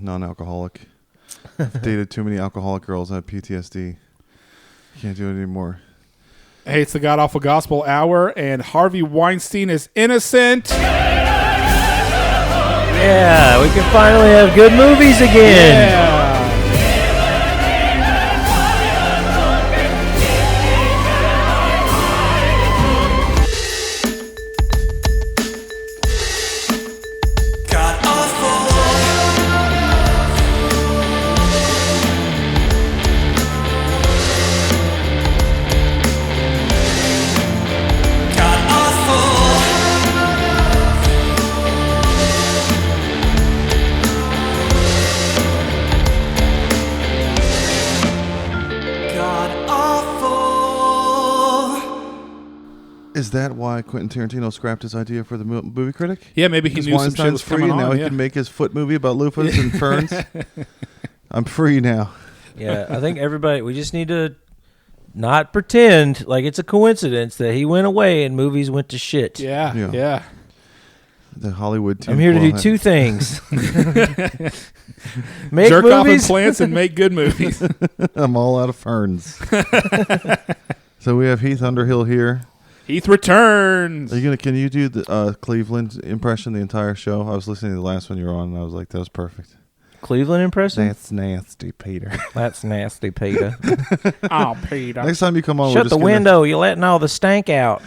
non-alcoholic. I've dated too many alcoholic girls. I have PTSD. Can't do it anymore. Hey, it's the God Awful Gospel Hour, and Harvey Weinstein is innocent. Yeah, we can finally have good movies again. Yeah. Is that why Quentin Tarantino scrapped his idea for the movie critic? Yeah, maybe he knew some shit was free, coming and now on. he can make his foot movie about loofahs and ferns. I'm free now. Yeah, I think everybody, we just need to not pretend like it's a coincidence that he went away and movies went to shit. Yeah. The Hollywood team. I'm here to do two things. Make Jerk movies. off in plants and make good movies. I'm all out of ferns. So we have Heath Underhill here. Heath returns. Can you do the Cleveland impression the entire show? I was listening to the last one you were on, and I was like, that was perfect. Cleveland impression? That's nasty, Peter. That's nasty, Peter. Oh, Peter. Next time you come on, Shut the window. You're letting all the stank out.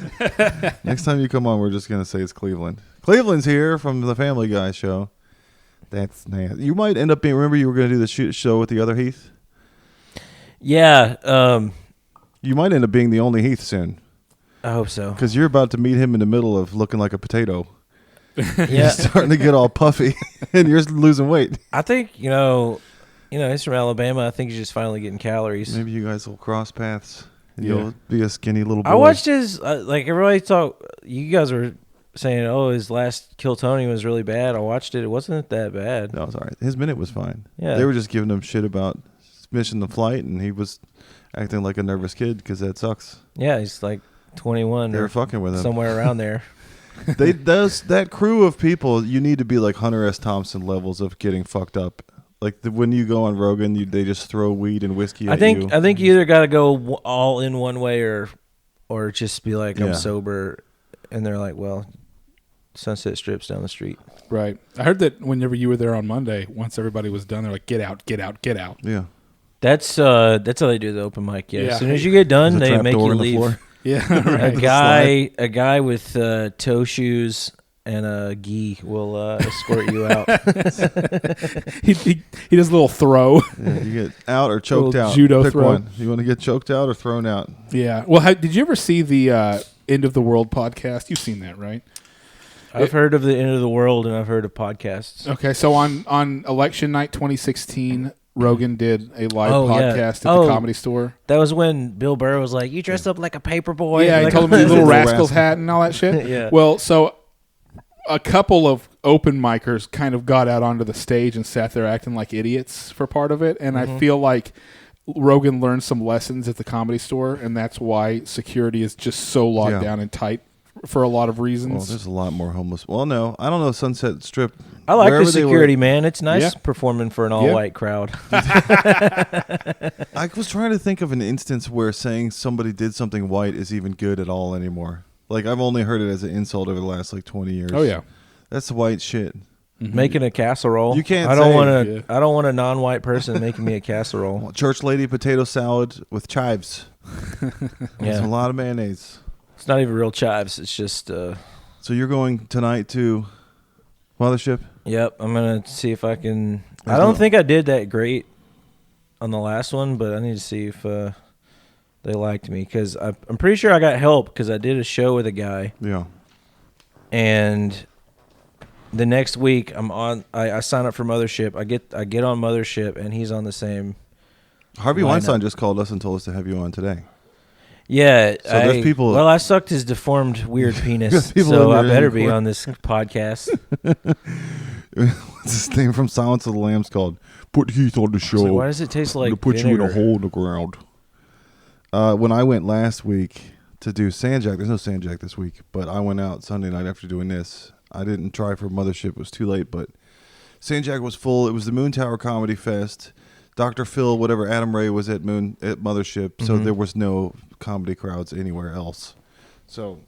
Next time you come on, we're just going to say it's Cleveland. Cleveland's here from the Family Guy show. That's nasty. You might end up being, remember you were going to do the show with the other Heath? Yeah. You might end up being the only Heath soon. I hope so. Because you're about to meet him in the middle of looking like a potato. Yeah. He's starting to get all puffy, and you're losing weight. I think, he's from Alabama. I think he's just finally getting calories. Maybe you guys will cross paths, and you'll be a skinny little boy. I watched his, everybody talk, you guys were saying, his last Kill Tony was really bad. I watched it. It wasn't that bad. No, it's all right. His minute was fine. Yeah. They were just giving him shit about missing the flight, and he was acting like a nervous kid because that sucks. Yeah, he's like 21. They were fucking with him. Somewhere around there. That crew of people, you need to be like Hunter S. Thompson levels of getting fucked up. Like when you go on Rogan, they just throw weed and whiskey at you. I think you either got to go all in one way or just be like, I'm sober. And they're like, well, Sunset Strip's down the street. Right. I heard that whenever you were there on Monday, once everybody was done, they're like, get out, get out, get out. Yeah. That's how they do the open mic. Yeah. As soon as you get done, they make you leave. Yeah, right. A guy with toe shoes and a gi will escort you out. he does a little throw. Yeah, you get out or choked out. Judo Pick throw. one. You want to get choked out or thrown out? Yeah. Well, did you ever see the End of the World podcast? You've seen that, right? I've heard of the End of the World and I've heard of podcasts. Okay, so on election night 2016. Rogan did a live podcast at the Comedy Store. That was when Bill Burr was like, you dressed up like a paper boy. Yeah, he told him the Little Rascals hat and all that shit. Yeah. Well, so a couple of open micers kind of got out onto the stage and sat there acting like idiots for part of it. And I feel like Rogan learned some lessons at the Comedy Store, and that's why security is just so locked down and tight for a lot of reasons. Well, there's a lot more homeless. Well, no, I don't know. Sunset Strip. I like the security, man. It's nice performing for an all-white crowd. I was trying to think of an instance where saying somebody did something white is even good at all anymore. Like, I've only heard it as an insult over the last, 20 years. Oh, yeah. That's white shit. Mm-hmm. Making a casserole. You can't I don't want a non-white person making me a casserole. Church lady potato salad with chives. There's a lot of mayonnaise. It's not even real chives. It's just... So you're going tonight to Mothership? Yep. I'm going to see if I can... I don't think I did that great on the last one, but I need to see if they liked me. Because I'm pretty sure I got help because I did a show with a guy. Yeah. And the next week, I sign up for Mothership. I get on Mothership, and he's on the same Harvey lineup. Weinstein just called us and told us to have you on today. Yeah. So there's people. Well, I sucked his deformed, weird penis, people so I better be on this podcast. What's his name from Silence of the Lambs called? Put Heath on the show. So why does it taste like put vinegar? you in a hole in the ground. When I went last week to do Sandjack, there's no Sandjack this week, but I went out Sunday night after doing this. I didn't try for Mothership. It was too late, but Sand Jack was full. It was the Moon Tower Comedy Fest. Dr. Phil, whatever, Adam Ray was at Mothership, so there was no comedy crowds anywhere else. So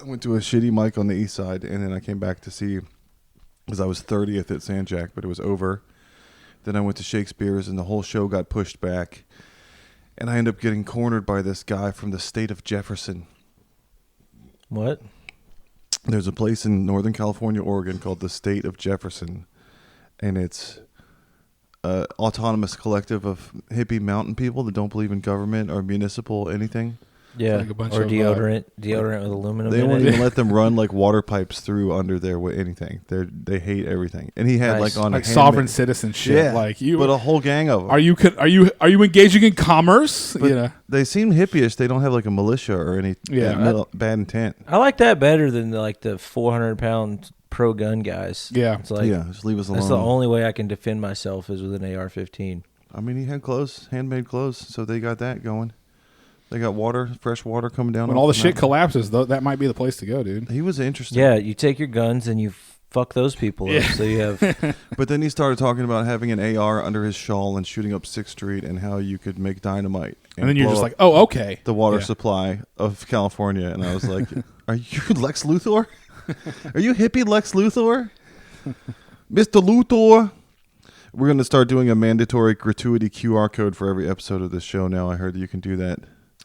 I went to a shitty mic on the east side, and then I came back to see, because I was 30th at Sand Jack, but it was over. Then I went to Shakespeare's, and the whole show got pushed back. And I ended up getting cornered by this guy from the state of Jefferson. What? There's a place in Northern California, Oregon called the state of Jefferson. And it's an autonomous collective of hippie mountain people that don't believe in government or municipal anything. Yeah, like a bunch or of, deodorant with aluminum They in won't it. even let them run like water pipes through under there with anything. They hate everything. And he had Nice. like on like a sovereign handmade- citizen shit. Yeah, Like you, but a whole gang of them. are you engaging in commerce? But You know, they seem hippie-ish. They don't have like a militia or any Yeah. bad intent. I like that better than the 400-pound pro-gun guys. Yeah. It's like, Yeah, just leave us alone. that's the only way I can defend myself is with an AR-15. I mean, he had clothes, handmade clothes, so they got that going. They got water, fresh water coming down. when off all the the shit mountain. collapses, though, that might be the place to go, dude. He was interesting. Yeah, you take your guns and you fuck those people up. So you have But then he started talking about having an AR under his shawl and shooting up 6th Street and how you could make dynamite. And then you're blow just up like, oh, okay. the water Yeah. supply of California. And I was like, are you Lex Luthor? Are you hippie Lex Luthor? Mr. Luthor? We're going to start doing a mandatory gratuity QR code for every episode of this show now. I heard that you can do that.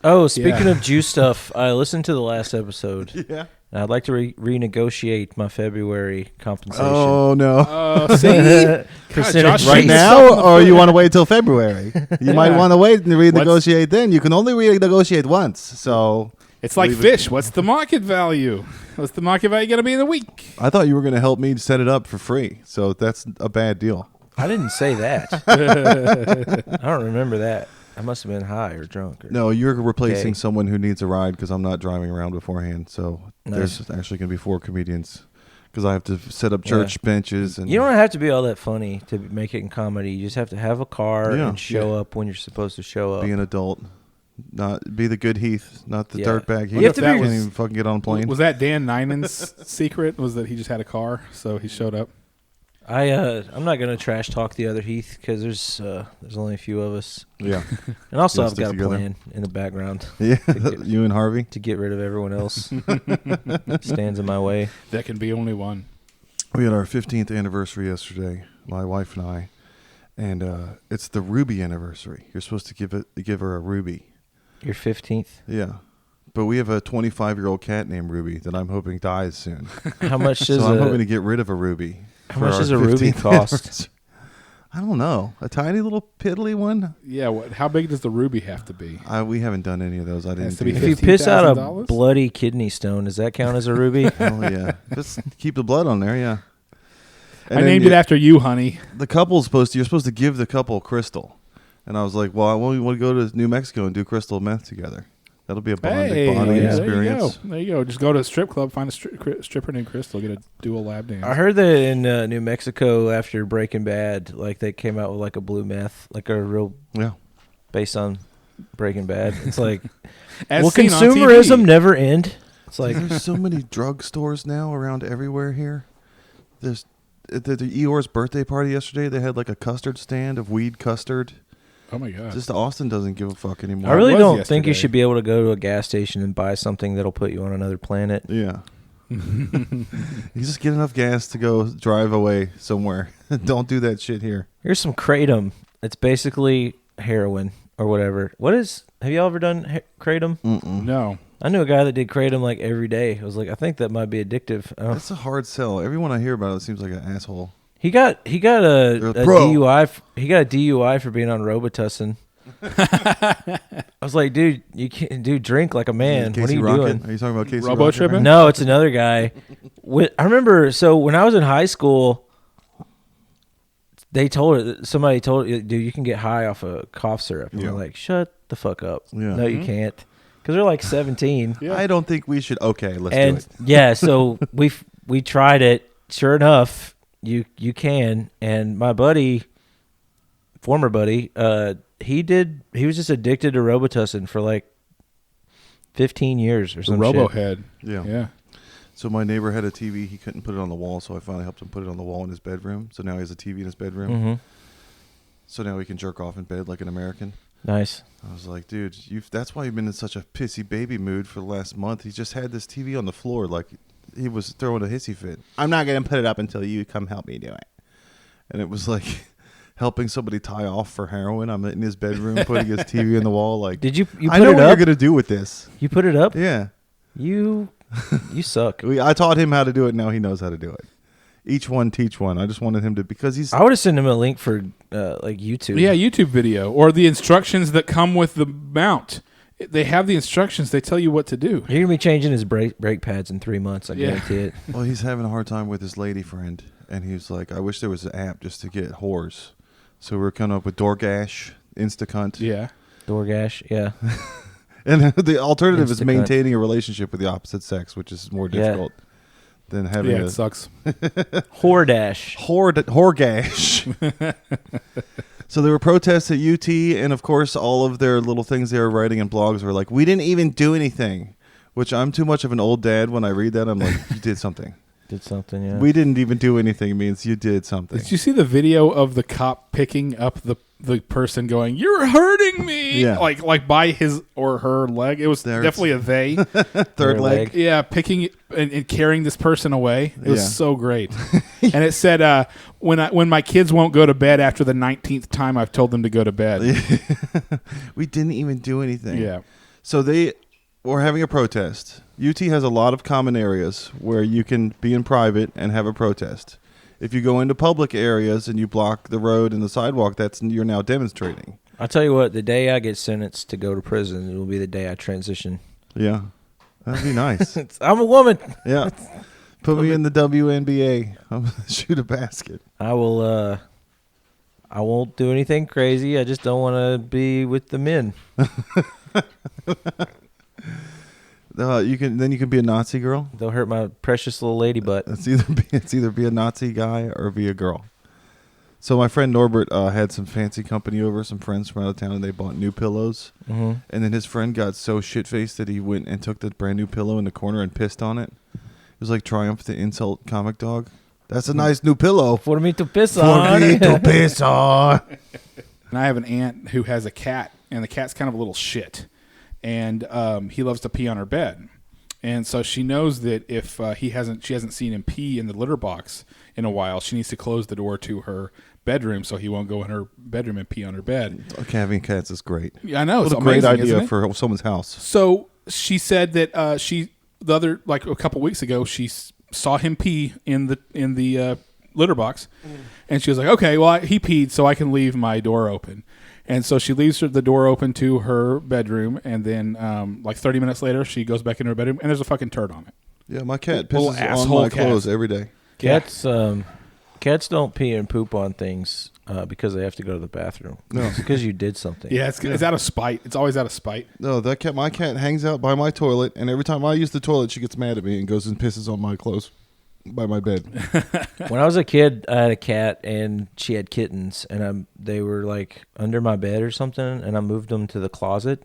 Oh, speaking Yeah. of Jew stuff, I listened to the last episode. Yeah. And I'd like to renegotiate my February compensation. Oh, no. See? Percentage Josh, right Right now, or you want to wait till February? You might want to wait and renegotiate then. You can only renegotiate once. So It's like Leave it. fish. What's the market value? What's the market value going to be in a week? I thought you were going to help me set it up for free. So that's a bad deal. I didn't say that. I don't remember that. I must have been high or drunk. Or, No, you're replacing Okay. someone who needs a ride because I'm not driving around beforehand. So Nice. there's actually going to be 4 comedians because I have to set up church benches. And You don't have to be all that funny to make it in comedy. You just have to have a car Yeah. and show up when you're supposed to show up. be an adult. Not be the good Heath, not the Yeah. dirtbag Heath. You have to That be- can't even fucking get on a plane. Was that Dan Ninan's secret? Was that he just had a car, so he showed up? I'm not gonna trash talk the other Heath because there's only a few of us, Yeah, and also You'll I've stick got a together. plan in the background yeah. You and Harvey. to get rid of everyone else stands in my way. That can be only one. We had our 15th anniversary yesterday, my wife and I, and it's the Ruby anniversary. You're supposed to give her a Ruby. Your 15th. Yeah, but we have a 25-year-old cat named Ruby that I'm hoping dies soon. How much does So I'm hoping a to get rid of a Ruby. how for much our does a Ruby 15th cost? anniversary. I don't know. A tiny little piddly one. Yeah. How big does the ruby have to be? We haven't done any of those. I didn't. Has to do be If that. you piss out a $15,000? bloody kidney stone, does that count as a ruby? Oh yeah, just keep the blood on there. Yeah. And I then named it after you, honey. The couple's you're supposed to give the couple crystal, and I was like, well, I want to go to New Mexico and do crystal meth together. That'll be a bonding yeah. there experience. you go. There you go. Just go to a strip club, find a stripper named Crystal, get a dual lap dance. I heard that in New Mexico after Breaking Bad, like they came out with like a blue meth, like a real Yeah. based on Breaking Bad. It's like, As will seen on consumerism TV. never end? It's like, There's so many drug stores now around everywhere here. There's at the Eeyore's birthday party yesterday. They had like a custard stand of weed custard. Oh my god. Just Austin doesn't give a fuck anymore. I really was don't think you yesterday. should be able to go to a gas station and buy something that'll put you on another planet. Yeah. You just get enough gas to go drive away somewhere. Don't do that shit here. Here's some kratom. It's basically heroin or whatever. Have you all ever done kratom? No. I knew a guy that did kratom like every day. I was like, I think that might be addictive. That's a hard sell. Everyone I hear about it seems like an asshole. He got a Bro. DUI. He got a DUI for being on Robitussin. I was like, dude, you can't drink like a man. What are Casey you Rocket? doing? Are you talking about Casey Robo Rocket? tripping? No, it's another guy. I remember. So when I was in high school, somebody told dude, you can get high off of cough syrup. And Yeah. we're like, shut the fuck up. Yeah. No, you can't, because they're like 17. Yeah. I don't think we should. Okay, let's And do it. yeah, so we tried it. Sure enough, you can. And my former buddy, he was just addicted to Robitussin for like 15 years or The some Robo shit. Head. Yeah. Yeah. So my neighbor had a TV. He couldn't put it on the wall, so I finally helped him put it on the wall in his bedroom. So now he has a TV in his bedroom. Mm-hmm. So now he can jerk off in bed like an American. Nice. I was like, dude, that's why you've been in such a pissy baby mood for the last month. He just had this TV on the floor like he was throwing a hissy fit. I'm not going to put it up until you come help me do it. And it was like helping somebody tie off for heroin. I'm in his bedroom putting his TV on the wall. Like, Did you put it up? I know what you're going to do with this. You put it up? Yeah. You suck. I taught him how to do it. Now he knows how to do it. Each one teach one. I just wanted him to, because he's... I would have sent him a link for like YouTube. Yeah, YouTube video or the instructions that come with the mount. They have the instructions. They tell you what to do. You're gonna be changing his brake pads in 3 months. I guarantee it. Well, he's having a hard time with his lady friend, and he's like, "I wish there was an app just to get whores." So we're coming up with Doorgash, Instacunt. Yeah, Doorgash. Yeah. And the alternative is Instacunt. maintaining a relationship with the opposite sex, which is more difficult than having it sucks. Hordash. Horgash. So there were protests at UT, and of course, all of their little things they were writing in blogs were like, "We didn't even do anything," which I'm too much of an old dad when I read that. I'm like, "You did something." Did something, yeah. We didn't even do anything means you did something. Did you see the video of the cop picking up the person going, "You're hurting me"? Yeah. Like by his or her leg. It was definitely a they. Third leg. Yeah, picking it and carrying this person away. It was so great. And it said, when my kids won't go to bed after the 19th time I've told them to go to bed. We didn't even do anything. Yeah. So they were having a protest. UT has a lot of common areas where you can be in private and have a protest. If you go into public areas and you block the road and the sidewalk, you're now demonstrating. I'll tell you what, the day I get sentenced to go to prison, it will be the day I transition. Yeah. That'd be nice. I'm a woman. Yeah. Put me in the WNBA. I'm going to shoot a basket. I will, I won't do anything crazy. I just don't want to be with the men. You can be a Nazi girl. They'll hurt my precious little lady butt. It's either be a Nazi guy or be a girl. So my friend Norbert had some fancy company over, some friends from out of town, and they bought new pillows. Mm-hmm. And then his friend got so shit-faced that he went and took the brand new pillow in the corner and pissed on it. It was like Triumph the insult comic dog. That's a nice new pillow. For me to piss on. For me to piss on. And I have an aunt who has a cat, and the cat's kind of a little shit. And he loves to pee on her bed. And so she knows that if she hasn't seen him pee in the litter box in a while, she needs to close the door to her bedroom so he won't go in her bedroom and pee on her bed. Having cats is great. Yeah, I know. What it's a great amazing, idea for someone's house. So she said that a couple weeks ago, she saw him pee in the litter box, and she was like, "Okay, well he peed, so I can leave my door open." And so she leaves the door open to her bedroom, and then like 30 minutes later, she goes back in her bedroom, and there's a fucking turd on it. Yeah, my cat Little pisses on asshole my cat. clothes every day. Cats don't pee and poop on things because they have to go to the bathroom. No. It's because you did something. Yeah, it's out of spite. It's always out of spite. No, my cat hangs out by my toilet, and every time I use the toilet, she gets mad at me and goes and pisses on my clothes by my bed. When I was a kid, I had a cat, and she had kittens, and they were like under my bed or something, and I moved them to the closet,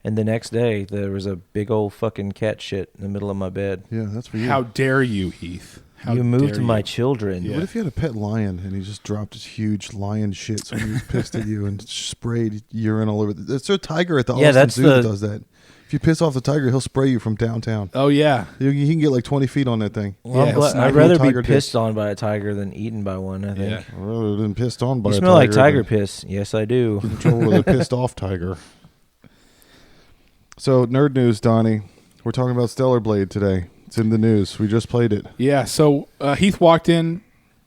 and the next day there was a big old fucking cat shit in the middle of my bed. Yeah, that's for you. How dare you, Heath? You moved my children. Yeah. What if you had a pet lion and he just dropped his huge lion shit so he was pissed at you and sprayed urine all over? There's a tiger at the Austin Zoo that does that. If you piss off the tiger, he'll spray you from downtown. Oh, yeah. He can get like 20 feet on that thing. Well, I'd rather be pissed on by a tiger than eaten by one, I think. Yeah. Rather than pissed on by You a tiger. smell like tiger piss. Yes, I do. Get in trouble with a pissed off tiger. So, nerd news, Donnie. We're talking about Stellar Blade today. It's in the news. We just played it. Yeah, so Heath walked in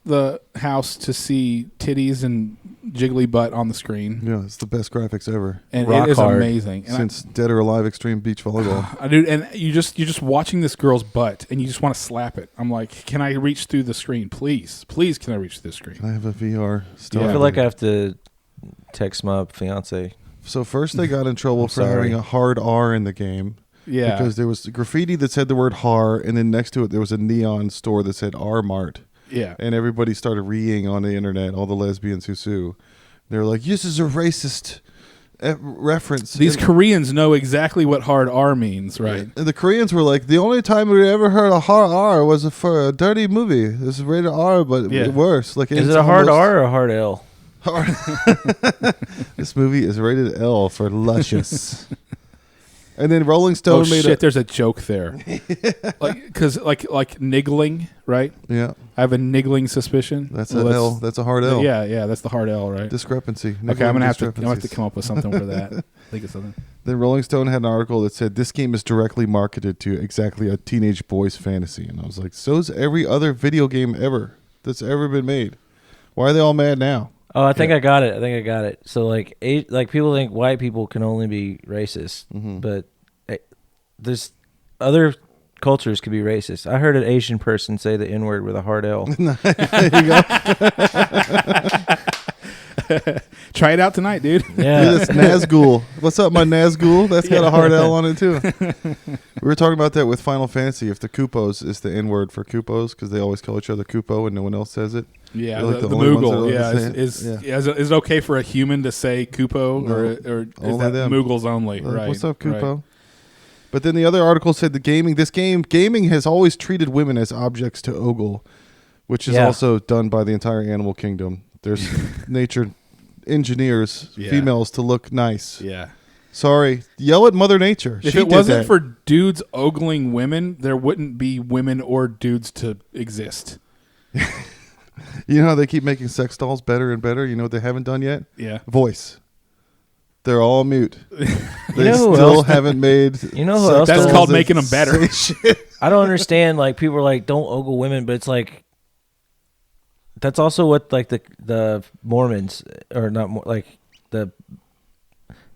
the house to see titties and jiggly butt on the screen. Yeah, it's the best graphics ever. And Rock it is hard. amazing. And Since Dead or Alive Extreme Beach Volleyball. Dude, and you're just watching this girl's butt, and you just want to slap it. I'm like, can I reach through the screen, please? Please, can I reach through the screen? Can I have a VR? I feel like I have to text my fiance. So first they got in trouble for sorry. having a hard R in the game. Yeah, Because there was graffiti that said the word har, and then next to it there was a neon store that said R Mart. yeah. And everybody started reeing on the internet, all the lesbians who sue. They were like, this is a racist reference. These Koreans know exactly what hard R means, right? And the Koreans were like, the only time we ever heard a hard R was for a dirty movie. This is rated R, but worse. Like, is it a hard R or a hard L? This movie is rated L for luscious. And then Rolling Stone made there's a joke there. like niggling, right? Yeah. I have a niggling suspicion. That's an L. That's a hard L. Yeah, that's the hard L, right? Discrepancy. Okay, I'm gonna have to come up with something for that. Think of something. Then Rolling Stone had an article that said this game is directly marketed to exactly a teenage boy's fantasy, and I was like, so's every other video game ever that's ever been made. Why are they all mad now? Oh, I think I got it. So like people think white people can only be racist, but there's other cultures could be racist. I heard an Asian person say the N-word with a hard L. There you go. Try it out tonight, dude. Yeah. Dude, that's Nazgul. What's up, my Nazgul? That's got a hard L on it, too. We were talking about that with Final Fantasy. If the Koopos is the N-word for Koopos, because they always call each other Koopo and no one else says it. Yeah, like the only ones Moogle. that Is it okay for a human to say Koopo, or is that them. Moogles only? Right. What's up, Koopo? Right. But then the other article said gaming has always treated women as objects to ogle, which is also done by the entire animal kingdom. There's nature engineers females to look nice. Yeah. Sorry, yell at Mother Nature. If it wasn't for dudes ogling women, there wouldn't be women or dudes to exist. You know how they keep making sex dolls better and better? You know what they haven't done yet? Yeah. Voice. They're all mute. They who still else haven't made. You know who else? That's does? called making them better. I don't understand. Like people are like, don't ogle women, but it's like that's also what like the Mormons or not like the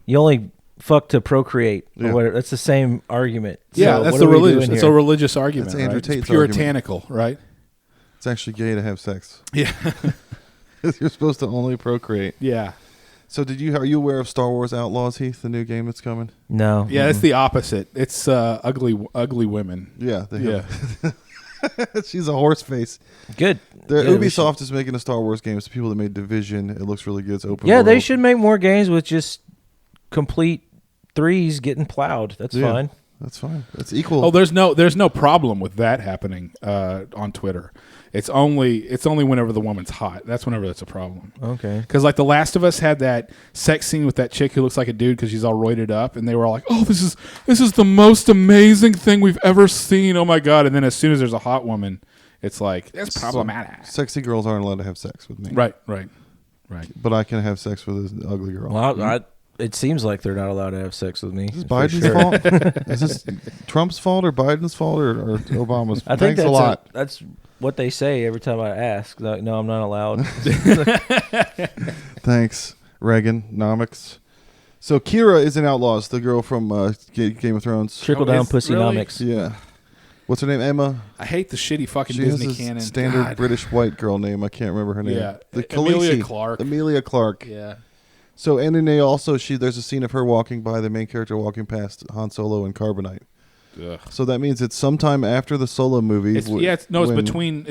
you only fuck to procreate or whatever. That's the same argument. Yeah, so that's the religious. It's a religious argument. That's Andrew right? Tate's It's puritanical, right? It's actually gay to have sex. Yeah. You're supposed to only procreate. Yeah. So are you aware of Star Wars Outlaws, Heath, the new game that's coming? No. Yeah, it's the opposite. It's ugly women. Yeah. She's a horse face. Good. Ubisoft is making a Star Wars game. It's the people that made Division. It looks really good. It's open Yeah, world. they should make more games with just complete threes getting plowed. That's fine. That's fine. That's equal. Oh, there's no problem with that happening on Twitter. It's only whenever the woman's hot. That's whenever that's a problem. Okay. Because like The Last of Us had that sex scene with that chick who looks like a dude because she's all roided up, and they were all like, "Oh, this is the most amazing thing we've ever seen. Oh my god!" And then as soon as there's a hot woman, it's like that's problematic. Sexy girls aren't allowed to have sex with me. Right. But I can have sex with an ugly girl. Well, it seems like they're not allowed to have sex with me. Is this Biden's fault? Is this Trump's fault or Biden's fault or Obama's? I think Thanks a lot. That's what they say every time I ask. Like, no, I'm not allowed. Thanks, Reaganomics. So Kira is in Outlaws, the girl from Game of Thrones. Trickle down pussynomics. Really? Yeah. What's her name? Emma. I hate the shitty fucking She Disney has a canon. standard God. British white girl name. I can't remember her name. Yeah. Khaleesi. Clarke. Emilia Clarke. Yeah. So and then they also there's a scene of her walking by the main character walking past Han Solo and Carbonite. Ugh. So that means it's sometime after the Solo movie. It's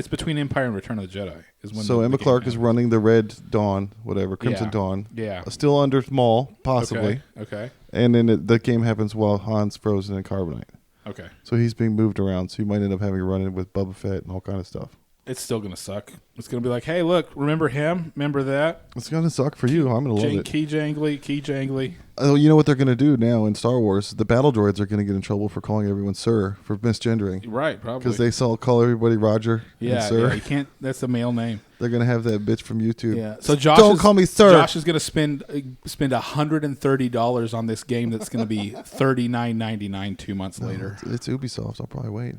between Empire and Return of the Jedi. So Emma Clarke is running the Red Dawn, whatever, Crimson Dawn. Yeah. Still under Maul, possibly. Okay. And then the game happens while Han's frozen in Carbonite. Okay. So he's being moved around. So you might end up having a run-in with Boba Fett and all kind of stuff. It's still gonna suck. It's gonna be like, hey, look, remember him? Remember that? It's gonna suck for you. I'm gonna love it. Key jangly. Oh, you know what they're gonna do now in Star Wars? The battle droids are gonna get in trouble for calling everyone sir, for misgendering. Right, probably. Because they call everybody Roger. Yeah, and sir. yeah, you can't. That's a male name. They're gonna have that bitch from YouTube. Yeah. So don't call me sir. Josh is gonna spend $130 on this game that's gonna be $39.99 2 months later. It's Ubisoft. I'll probably wait.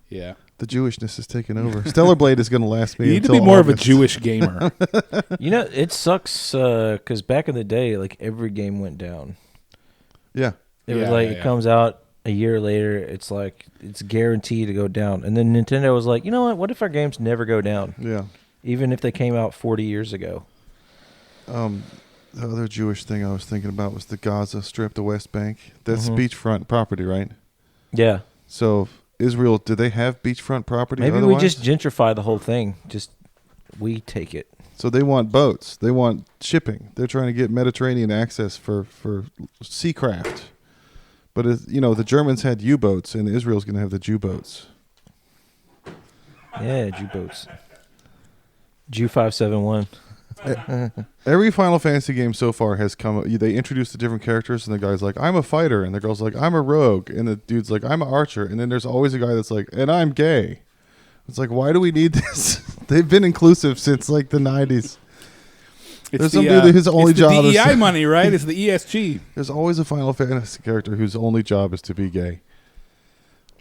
Yeah. The Jewishness is taking over. Stellar Blade is going to last me. You need to until be more August. of a Jewish gamer. You know, it sucks because back in the day, like every game went down. Yeah. It was like it comes out a year later. It's like it's guaranteed to go down. And then Nintendo was like, you know what? What if our games never go down? Yeah. Even if they came out 40 years ago. The other Jewish thing I was thinking about was the Gaza Strip, the West Bank. That's beachfront property, right? Yeah. So Israel, do they have beachfront property? Maybe otherwise? we just gentrify the whole thing. Just we take it. So they want boats. They want shipping. They're trying to get Mediterranean access for sea craft. But the Germans had U-boats, and Israel's going to have the Jew-boats. Yeah, Jew-boats. Jew 571. Every Final Fantasy game so far has come. They introduce the different characters, and the guy's like, "I'm a fighter," and the girl's like, "I'm a rogue," and the dude's like, "I'm an archer," and then there's always a guy that's like, "And I'm gay." It's like, why do we need this? They've been inclusive since like the 90s. There's some dude whose only job is DEI money, right? It's the ESG. There's always a Final Fantasy character whose only job is to be gay.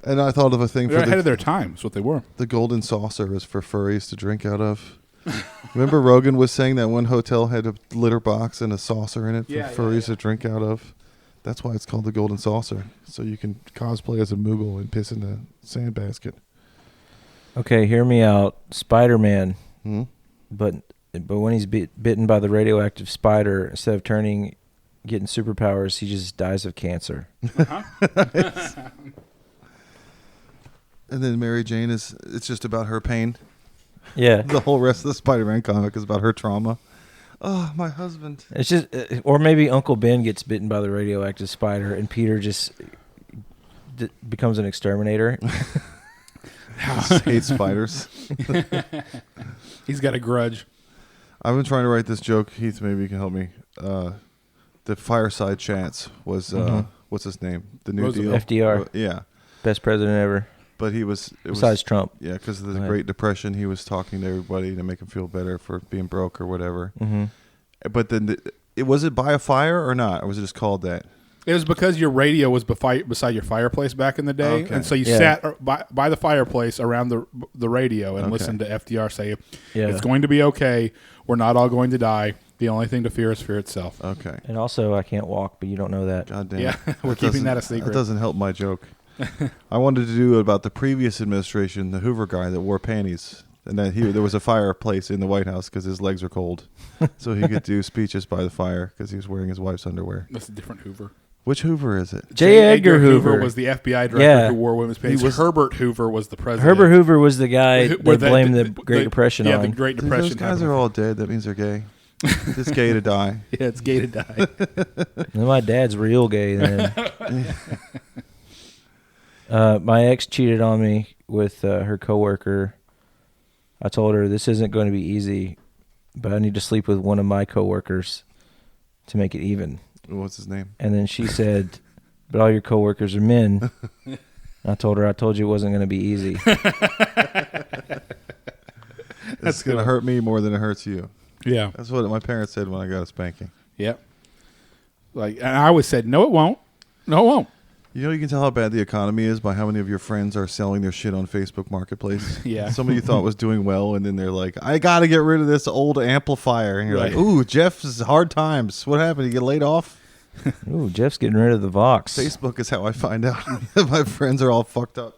And I thought of a thing They're for ahead of their time. That's what they were. The golden saucer is for furries to drink out of. Remember Rogan was saying that one hotel had a litter box and a saucer in it for furries to drink out of? That's why it's called the golden saucer. So you can cosplay as a Moogle and piss in a sandbasket. Okay, hear me out. Spider-Man. Hmm? But when he's bitten by the radioactive spider, instead of getting superpowers, he just dies of cancer. And then Mary Jane it's just about her pain. Yeah. The whole rest of the Spider-Man comic is about her trauma. Oh, my husband. It's just, or maybe Uncle Ben gets bitten by the radioactive spider, and Peter just becomes an exterminator. Hates spiders. He's got a grudge. I've been trying to write this joke. Heath, maybe you can help me. The Fireside Chance was what's his name? The New Roosevelt. Deal. FDR. Yeah, best president ever. but Besides Trump. Yeah, because of the Great Depression, he was talking to everybody to make them feel better for being broke or whatever. Mm-hmm. But then, was it by a fire or not? Or was it just called that? It was because your radio was beside your fireplace back in the day, Okay. and so you sat by the fireplace around the radio and Okay. listened to FDR say, "It's going to be okay. We're not all going to die. The only thing to fear is fear itself." Okay. And also, I can't walk, but you don't know that. God damn. Yeah, we're keeping that a secret. That doesn't help my joke. I wanted to do about the previous administration, the Hoover guy that wore panties, and that there was a fireplace in the White House because his legs were cold, so he could do speeches by the fire because he was wearing his wife's underwear. That's a different Hoover. Which Hoover is it? J. Edgar Hoover was the FBI director who wore women's panties. Herbert Hoover was the president. Herbert Hoover was the guy they blamed the Great Depression on. Yeah, the Great Depression. Those guys are all dead. That means they're gay. It's gay to die. Yeah, it's gay to die. And my dad's real gay then. My ex cheated on me with her coworker. I told her this isn't going to be easy, but I need to sleep with one of my coworkers to make it even. What's his name? And then she said, "But all your coworkers are men." I told her, "I told you it wasn't going to be easy." It's going to hurt me more than it hurts you. Yeah, That's what my parents said when I got a spanking. yep. And I always said, "No, it won't. No, it won't." You can tell how bad the economy is by how many of your friends are selling their shit on Facebook Marketplace. Yeah. Somebody you thought was doing well, and then they're like, I got to get rid of this old amplifier. And you're Right. like, ooh, Jeff's hard times. What happened? You get laid off? Ooh, Jeff's getting rid of the Vox. Facebook is how I find out that my friends are all fucked up.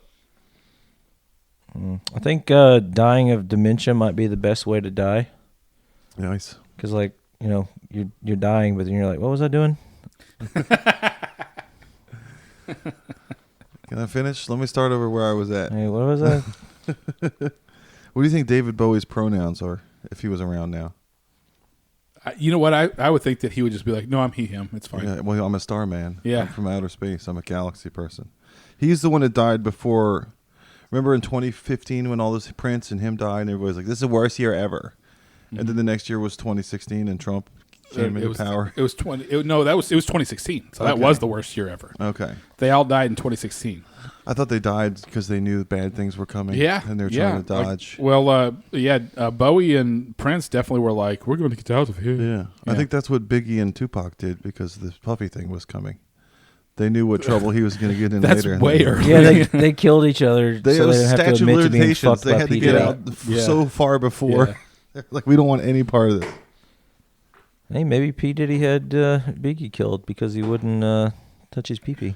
I think dying of dementia might be the best way to die. Nice. Because, you're dying, but then you're like, what was I doing? Can I finish? Let me start over where I was at. Hey, what was I? What do you think David Bowie's pronouns are if he was around now? You know what? I would think that he would just be like, "No, I'm he, him. It's fine." Yeah, well, I'm a star man. Yeah. I'm from outer space. I'm a galaxy person. He's the one that died before. Remember in 2015 when all this Prince and him died, and everybody's like, "This is the worst year ever." Mm-hmm. And then the next year was 2016, and Trump came into power. It was 2016. So that Okay. was the worst year ever. Okay. They all died in 2016. I thought they died because they knew bad things were coming. Yeah, And they were trying to dodge. Bowie and Prince definitely were like, "We're going to get out of here." Yeah. I think that's what Biggie and Tupac did because the Puffy thing was coming. They knew what trouble he was going to get in That's later. way early. Yeah, they killed each other They so have they didn't have to statute of admit to being limitations. fucked They by had to P. get Diddy. out Yeah. so far before. Like, we don't want any part of this. Hey, maybe P. Diddy had Biggie killed because he wouldn't touch his pee-pee.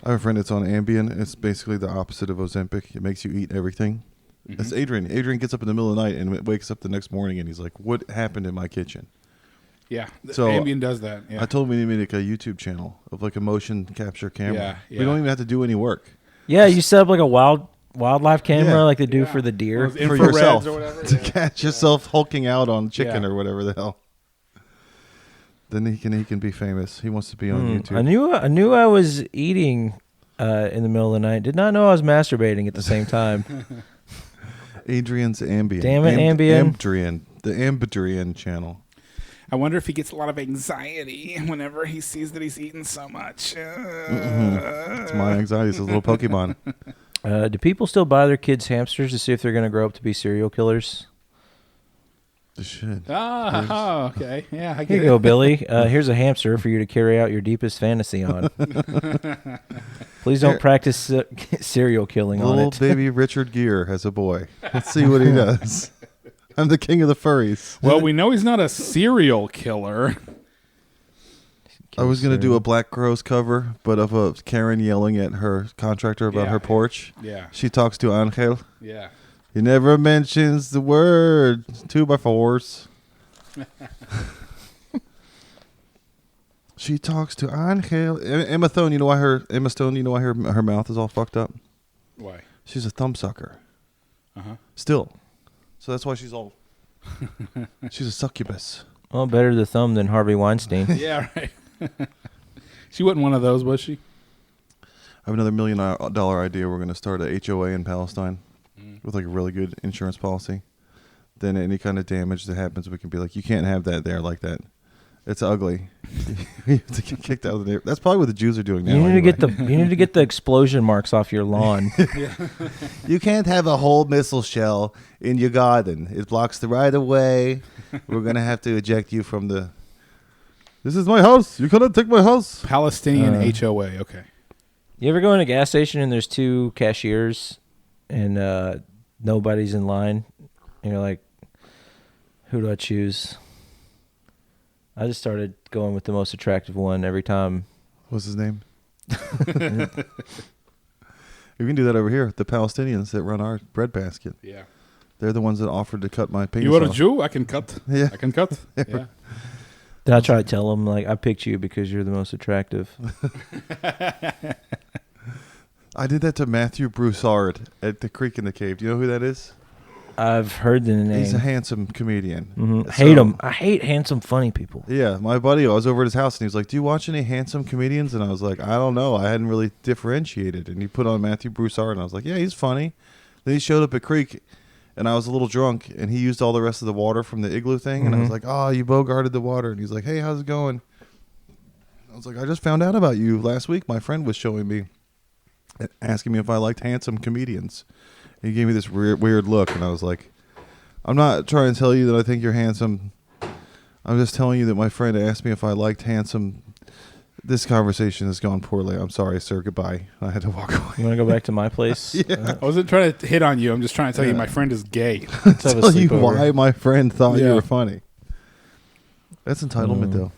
I have a friend that's on Ambien. It's basically the opposite of Ozempic. It makes you eat everything. Mm-hmm. That's Adrian. Adrian gets up in the middle of the night and wakes up the next morning and he's like, "What happened in my kitchen?" Yeah, So, Ambien does that. Yeah. I told him we need to make a YouTube channel of like a motion capture camera. Yeah. We don't even have to do any work. Yeah, you set up like a wildlife camera Yeah. like they do for the deer. Those For infrareds yourself or whatever. to Yeah. catch yourself hulking out on chicken Yeah. or whatever the hell. Then he can be famous. He wants to be on YouTube. I knew I was eating in the middle of the night. Did not know I was masturbating at the same time. Adrian's Ambien. Damn it, Ambien. Amdrian. The Ambidrian channel. I wonder if he gets a lot of anxiety whenever he sees that he's eating so much. It's my anxiety. It's a little Pokemon. Do people still buy their kids hamsters to see if they're going to grow up to be serial killers? They should. Okay. Yeah, I Here get you it. go, Billy. Here's a hamster for you to carry out your deepest fantasy on. Please don't practice serial killing on Little it. baby Richard Gere has a boy. Let's see what he does. I'm the king of the furries. Well, we know he's not a serial killer. I was going to do a Black Crowes cover, but of a Karen yelling at her contractor about her porch. Yeah. She talks to Angel. Yeah. He never mentions the word 2x4s. She talks to Angel. Emma Stone, you know why her mouth is all fucked up? Why? She's a thumbsucker. Uh-huh. Still. So that's why she's all she's a succubus. Well, better the thumb than Harvey Weinstein. Yeah, right. She wasn't one of those, was she? I have another $1 million idea. We're going to start a HOA in Palestine with like a really good insurance policy. Then any kind of damage that happens, we can be like, you can't have that there like that. It's ugly. You have to get kicked out of the neighborhood. That's probably what the Jews are doing now. You need anyway. to get the explosion marks off your lawn. You can't have a whole missile shell in your garden. It blocks the right of way. We're going to have to eject you from the... This is my house. You cannot take my house. Palestinian HOA. Okay. You ever go in a gas station and there's two cashiers and nobody's in line? And you're like, who do I choose? I just started going with the most attractive one every time. What's his name? You can do that over here. The Palestinians that run our breadbasket. Yeah. They're the ones that offered to cut my penis You are a off. Jew? I can cut. Yeah. I can cut. Yeah. Did I try to tell them, like, I picked you because you're the most attractive? I did that to Matthew Broussard at the Creek in the Cave. Do you know who that is? I've heard the name. He's a handsome comedian. Mhm. So- Hate him. I hate handsome, funny people. Yeah, my buddy, I was over at his house and he was like, do you watch any handsome comedians? And I was like, I don't know. I hadn't really differentiated. And he put on Matthew Broussard and I was like, yeah, he's funny. Then he showed up at Creek and I was a little drunk and he used all the rest of the water from the igloo thing. And I was like, oh, you bogarted the water. And he's like, hey, how's it going? I was like, I just found out about you last week. My friend was showing me, asking me if I liked handsome comedians. He gave me this weird look, and I was like, I'm not trying to tell you that I think you're handsome. I'm just telling you that my friend asked me if I liked handsome. This conversation has gone poorly. I'm sorry, sir. Goodbye. I had to walk away. You want to go back to my place? Yeah. I wasn't trying to hit on you. I'm just trying to tell you my friend is gay. Let's have a Tell you sleepover. why my friend thought Yeah. you were funny. That's entitlement, though.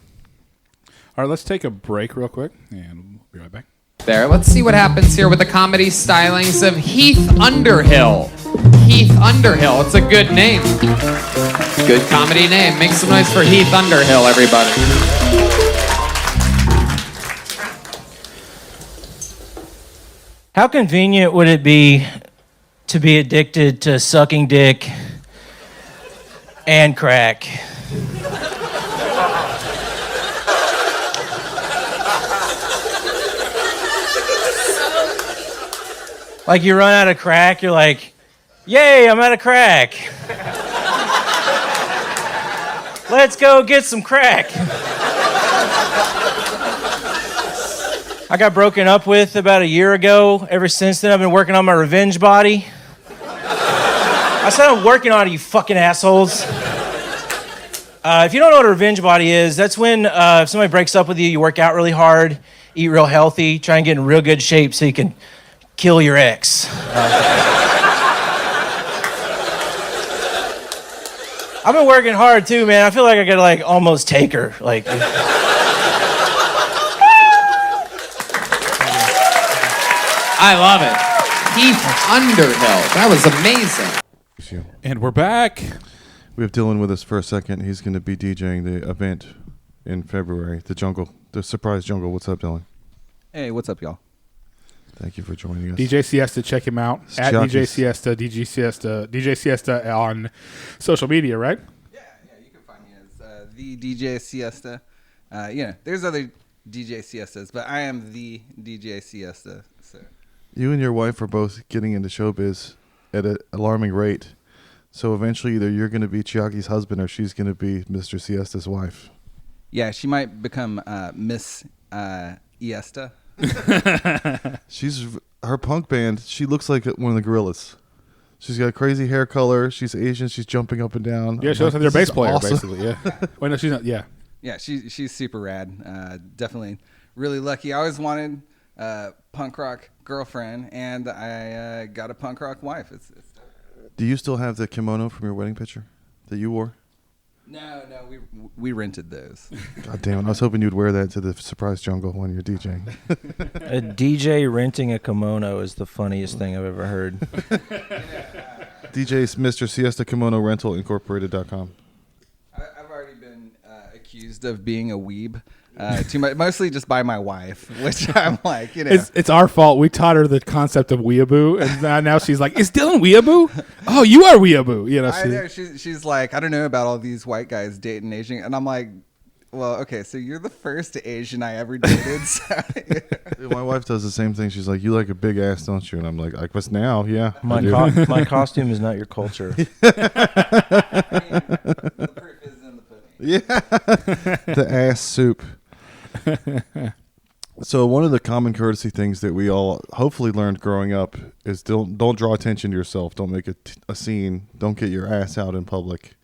All right, let's take a break real quick, and we'll be right back. There. Let's see what happens here with the comedy stylings of Heath Underhill. Heath Underhill. It's a good name. Good comedy name. Make some noise for Heath Underhill, everybody. How convenient would it be to be addicted to sucking dick and crack? Like you run out of crack, you're like, yay, I'm out of crack. Let's go get some crack. I got broken up with about a year ago. Ever since then, I've been working on my revenge body. I said I'm working on it, you fucking assholes. If you don't know what a revenge body is, that's when if somebody breaks up with you, you work out really hard, eat real healthy, try and get in real good shape so you can kill your ex. I've been working hard too, man. I feel like I could like almost take her. Like, I love it. Heath Underhill. That was amazing. And we're back. We have Dylan with us for a second. He's going to be DJing the event in February, the Jungle, the Surprise Jungle. What's up, Dylan? Hey, what's up, y'all? Thank you for joining us. DJ Siesta, check him out at DJ Siesta, DJ Siesta on social media, right? Yeah, you can find me as the DJ Siesta. There's other DJ Siestas, but I am the DJ Siesta. So You and your wife are both getting into showbiz at an alarming rate. So eventually either you're going to be Chiaki's husband or she's going to be Mr. Siesta's wife. yeah, she might become Miss Iesta. Her punk band, she looks like one of the Gorillas. She's got crazy hair color. She's Asian. She's jumping up and down. Yeah, she looks like their bass player, basically. Yeah. Wait, no, she's not. Yeah. Yeah, she's super rad. Definitely really lucky. I always wanted a punk rock girlfriend, and I got a punk rock wife. It's Do you still have the kimono from your wedding picture that you wore? No, we rented those. God damn it. I was hoping you'd wear that to the Surprise Jungle when you're DJing. A DJ renting a kimono is the funniest thing I've ever heard. DJ's Mr. Siesta Kimono Rental Incorporated.com. I've already been accused of being a weeb. Too much, mostly just by my wife, which I'm like, It's our fault. We taught her the concept of weeaboo, and now she's like, "Is Dylan weeaboo? Oh, you are weeaboo." I know. She's like, I don't know about all these white guys dating Asian, and I'm like, well, okay, so you're the first Asian I ever dated. So, My wife does the same thing. She's like, "You like a big ass, don't you?" And I'm like, "I guess now, yeah." My costume is not your culture. the proof is in the pudding. Yeah, the ass soup. So one of the common courtesy things that we all hopefully learned growing up is don't draw attention to yourself. Don't make a scene. Don't get your ass out in public.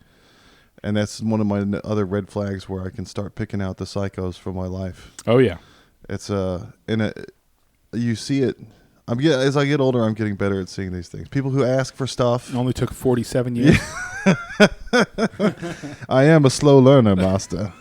And that's one of my other red flags where I can start picking out the psychos from my life. Oh yeah. It's you see it. As I get older, I'm getting better at seeing these things. People who ask for stuff. It only took 47 years. I am a slow learner, master.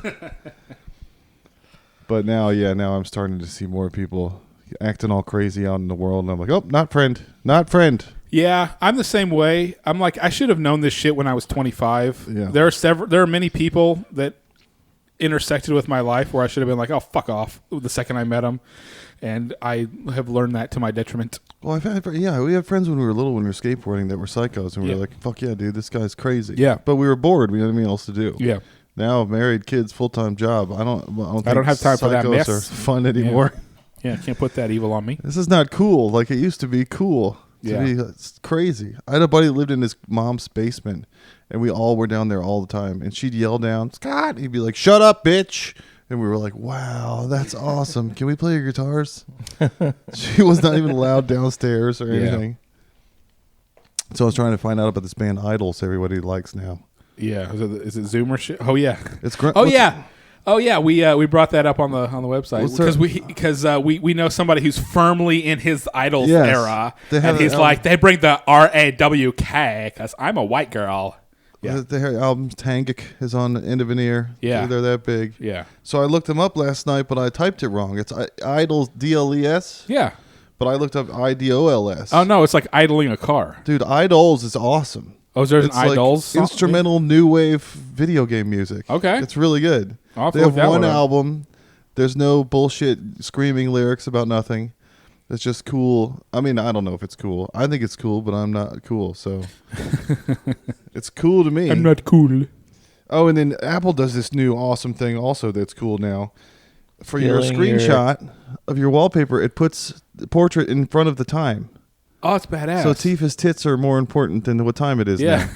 But now I'm starting to see more people acting all crazy out in the world, and I'm like, oh, not friend. Yeah, I'm the same way. I'm like, I should have known this shit when I was 25. Yeah. There are many people that intersected with my life where I should have been like, oh, fuck off, the second I met them, and I have learned that to my detriment. Well, we had friends when we were little, when we were skateboarding, that were psychos, and we were like, fuck yeah, dude, this guy's crazy. Yeah. But we were bored. We had nothing else to do. Yeah. Now, married, kids, full-time job. I don't have time for that mess. Psychos are fun anymore. Yeah, can't put that evil on me. This is not cool like it used to be cool. It's crazy. I had a buddy that lived in his mom's basement, and we all were down there all the time. And she'd yell down, "Scott!" He'd be like, "Shut up, bitch!" And we were like, "Wow, that's awesome. Can we play your guitars?" She was not even allowed downstairs or anything. So I was trying to find out about this band Idols everybody likes now. Yeah, is it Zoomer shit? Oh yeah, it's great. Oh yeah, we brought that up on the website because we know somebody who's firmly in his Idols era, and he's like, they bring the RAWK because I'm a white girl. Yeah, their album Tangic is on the end of an ear. Yeah, they're that big. Yeah. So I looked them up last night, but I typed it wrong. It's Idols DLES. Yeah. But I looked up IDOLS. Oh no, it's like idling a car. Dude, Idols is awesome. Oh, there's an Idols song? Instrumental new wave video game music. Okay. It's really good. They have one album. There's no bullshit screaming lyrics about nothing. It's just cool. I mean, I don't know if it's cool. I think it's cool, but I'm not cool, so it's cool to me. I'm not cool. Oh, and then Apple does this new awesome thing also that's cool now. For your screenshot of your wallpaper, it puts the portrait in front of the time. Oh, it's badass. So Tifa's tits are more important than what time it is now.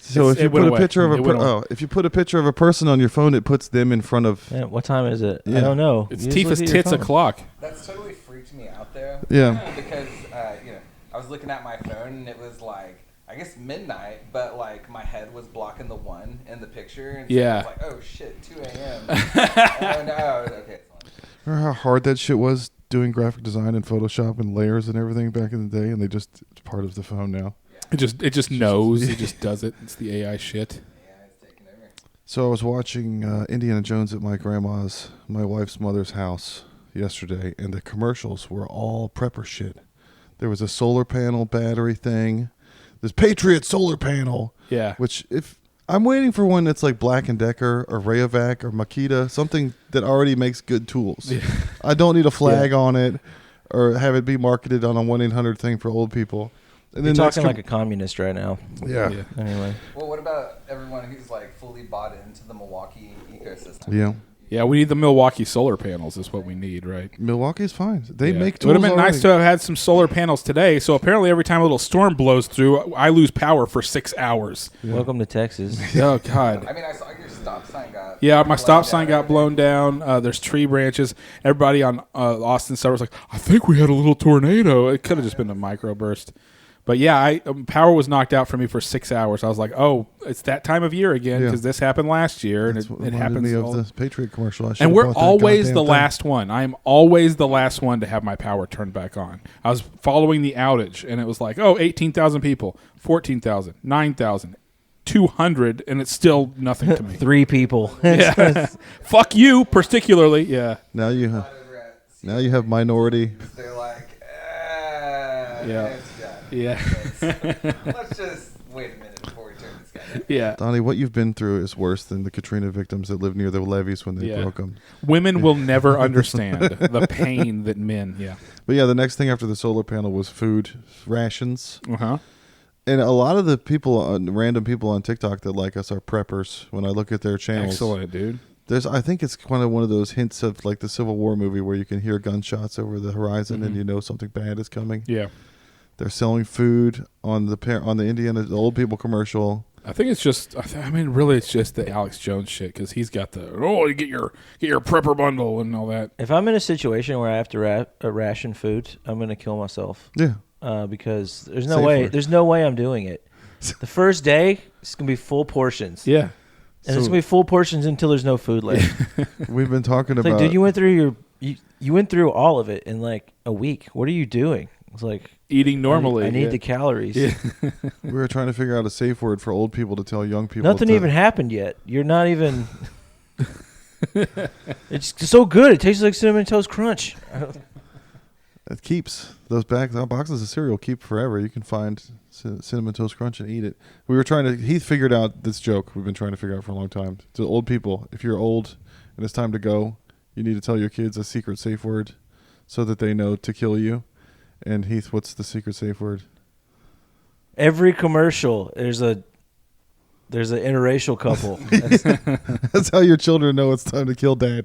So if you put a picture of if you put a picture of a person on your phone, it puts them in front of. Man, what time is it? Yeah. I don't know. It's Tifa's tits o'clock. That's totally freaked me out though. Yeah. Because I was looking at my phone and it was like, I guess midnight, but like my head was blocking the 1 in the picture. And so I was like, oh shit, 2 a.m. Oh no, okay. Remember how hard that shit was doing graphic design and Photoshop and layers and everything back in the day, and it's part of the phone now. It just knows. It just does it. It's the AI shit. Yeah, it's taking over. So I was watching Indiana Jones at my wife's mother's house yesterday, and the commercials were all prepper shit. There was a solar panel battery thing. This Patriot solar panel. Yeah. Which if I'm waiting for one that's like Black & Decker or Rayovac or Makita, something that already makes good tools. Yeah. I don't need a flag on it or have it be marketed on a 1-800 thing for old people. And You're then talking like a communist right now. Yeah. Anyway. Well, what about everyone who's like fully bought into the Milwaukee ecosystem? Yeah. Yeah, we need the Milwaukee solar panels is what we need, right? Milwaukee's fine. They make It tools would have been already. nice to have had some solar panels today. So apparently every time a little storm blows through, I lose power for 6 hours. Welcome to Texas. Oh, God. I mean, I saw your stop sign got. Yeah, my stop sign got blown down. There's tree branches. Everybody on Austin Suburbs was like, I think we had a little tornado. It could have just been a microburst. But yeah, power was knocked out for me for 6 hours. I was like, oh, it's that time of year again because this happened last year. And it happens. Me of the Patriot commercial. And we're always the last one. I'm always the last one to have my power turned back on. I was following the outage, and it was like, 18,000 people, 14,000, 9,000. 200, and it's still nothing to me. 3 people. Yeah. Fuck you, particularly. Yeah. Now you have minority. They're like, yeah. Yeah. Let's just wait a minute before we turn this guy. Yeah. Donnie, what you've been through is worse than the Katrina victims that live near the levees when they broke them. Women will never understand the pain that men. Yeah. But yeah, the next thing after the solar panel was food rations. Uh-huh. And a lot of the people, random people on TikTok that like us are preppers. When I look at their channels, Excellent, dude. I think it's kind of one of those hints of like the Civil War movie where you can hear gunshots over the horizon and you know something bad is coming. Yeah. They're selling food on the Indiana the old people commercial. I think it's just. Really, it's just the Alex Jones shit because he's got you get your prepper bundle and all that. If I'm in a situation where I have to ration food, I'm going to kill myself. Yeah. Because there's no way. There's no way I'm doing it. The first day, it's going to be full portions. Yeah. And it's going to be full portions until there's no food left. We've been talking about. Like, dude, you went through you went through all of it in like a week. What are you doing? It's like eating normally. I need the calories. Yeah. We were trying to figure out a safe word for old people to tell young people. Nothing even happened yet. You're not even. It's so good. It tastes like Cinnamon Toast Crunch. It keeps those boxes of cereal keep forever. You can find Cinnamon Toast Crunch and eat it. Heath figured out this joke we've been trying to figure out for a long time. To old people, if you're old and it's time to go, you need to tell your kids a secret safe word so that they know to kill you. And Heath, what's the secret safe word? Every commercial, there's an interracial couple. That's how your children know it's time to kill dad.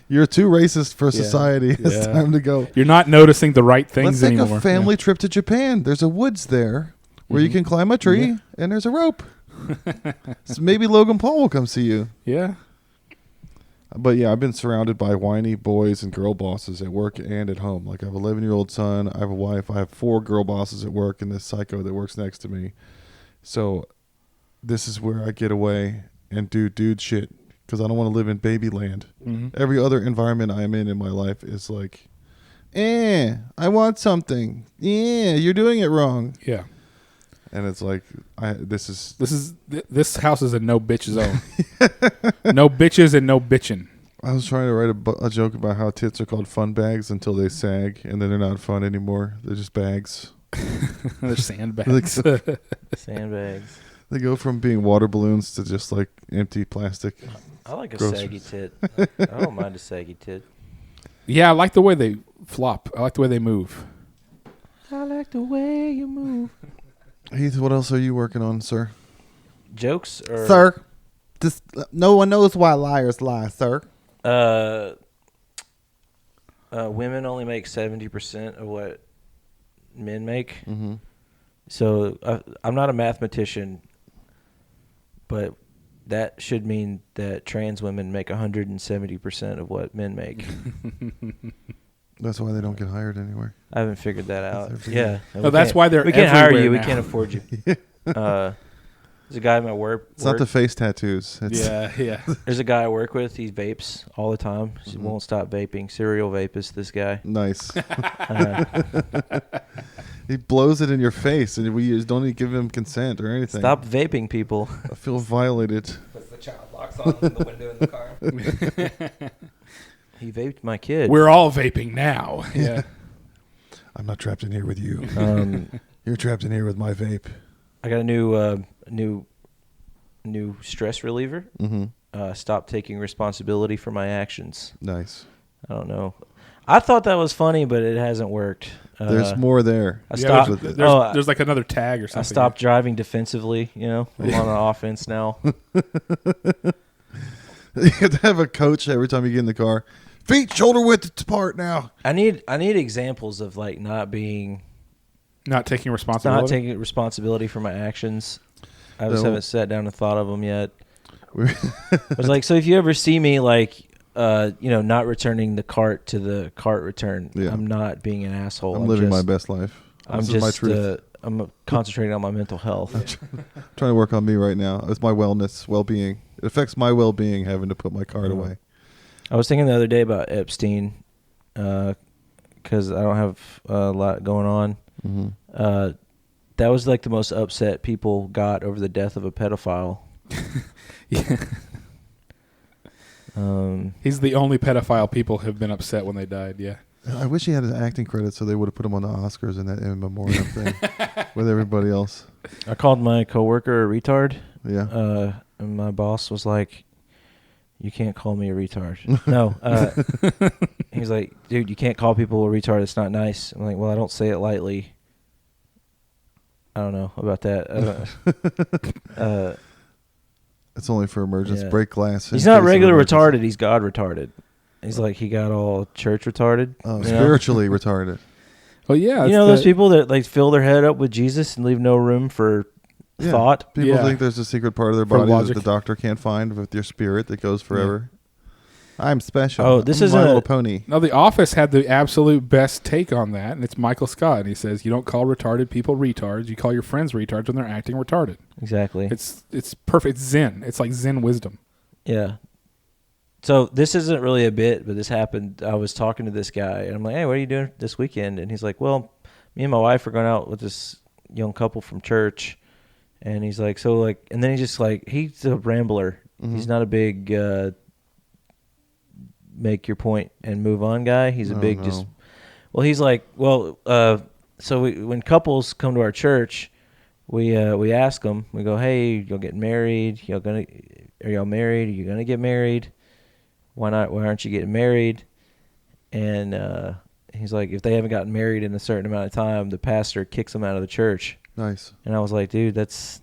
You're too racist for society. It's time to go. You're not noticing the right things anymore. Let's take a family trip to Japan. There's a woods there where you can climb a tree and there's a rope. So maybe Logan Paul will come see you. Yeah. But yeah, I've been surrounded by whiny boys and girl bosses at work and at home. Like I have an 11-year-old son. I have a wife. I have 4 girl bosses at work and this psycho that works next to me. So this is where I get away and do dude shit because I don't want to live in baby land. Mm-hmm. Every other environment I am in my life is like, I want something. You're doing it wrong. Yeah. And it's like, this house is a no bitch zone. No bitches and no bitching. I was trying to write a joke about how tits are called fun bags until they sag, and then they're not fun anymore. They're just bags. They're sandbags. Sandbags. They go from being water balloons to just like empty plastic. I like a saggy tit. I don't mind a saggy tit. Yeah, I like the way they flop. I like the way they move. I like the way you move. Heath, what else are you working on, sir? Jokes or sir? Just no one knows why liars lie, sir. Women only make 70% of what men make. Mm-hmm. So I'm not a mathematician, but that should mean that trans women make 170% of what men make. That's why they don't get hired anywhere. I haven't figured that out. Yeah. No, that's why they're we can't hire you. now. We can't afford you. There's a guy at my work. It's not the face tattoos. Yeah. There's a guy I work with. He vapes all the time. He won't stop vaping. Serial vapist, this guy. Nice. He blows it in your face, and we just don't even give him consent or anything. Stop vaping, people. I feel violated. Puts the child locks on the window in the car. He vaped my kid. We're all vaping now. Yeah. I'm not trapped in here with you. You're trapped in here with my vape. I got a new stress reliever. Mm-hmm. Stop taking responsibility for my actions. Nice. I don't know. I thought that was funny, but it hasn't worked. There's more there. I stopped. There's like another tag or something. I stopped driving defensively. I'm on offense now. You have to have a coach every time you get in the car. Feet shoulder width apart now. I need examples of like not taking responsibility for my actions. I just haven't sat down and thought of them yet. It's like, so if you ever see me like not returning the cart to the cart return, I'm not being an asshole. I'm living my best life. This is my truth. I'm concentrating on my mental health. I'm trying to work on me right now. It's my wellness, well-being. It affects my well-being having to put my cart away. I was thinking the other day about Epstein because I don't have a lot going on. Mm-hmm. That was like the most upset people got over the death of a pedophile. Yeah. He's the only pedophile people have been upset when they died. Yeah. I wish he had an acting credit so they would have put him on the Oscars in that in memoriam thing with everybody else. I called my coworker a retard. Yeah. And my boss was like, "You can't call me a retard." No. He's like, "Dude, you can't call people a retard. It's not nice." I'm like, "Well, I don't say it lightly." I don't know about that. It's only for emergency. Yeah. Break glass. He's not regular retarded. He's God retarded. He's like, he got all church retarded. Oh, spiritually retarded. Well, yeah. Those people that like fill their head up with Jesus and leave no room for thought. People think there's a secret part of their body that the doctor can't find with your spirit that goes forever. Yeah. I'm special. Oh, this is My Little Pony. No, The Office had the absolute best take on that, and it's Michael Scott. And he says, "You don't call retarded people retards. You call your friends retards when they're acting retarded." Exactly. It's perfect. It's Zen. It's like Zen wisdom. Yeah. So this isn't really a bit, but this happened. I was talking to this guy, and I'm like, "Hey, what are you doing this weekend?" And he's like, "Well, me and my wife are going out with this young couple from church." And he's like, "So like," and then he's a rambler. Mm-hmm. He's not a big make your point and move on guy. He's he's like, so when couples come to our church, we ask them, we go, "Hey, y'all getting married? Are y'all married? Are you gonna get married? Why not? Why aren't you getting married?" And he's like, if they haven't gotten married in a certain amount of time, the pastor kicks them out of the church. Nice. And I was like, dude, that's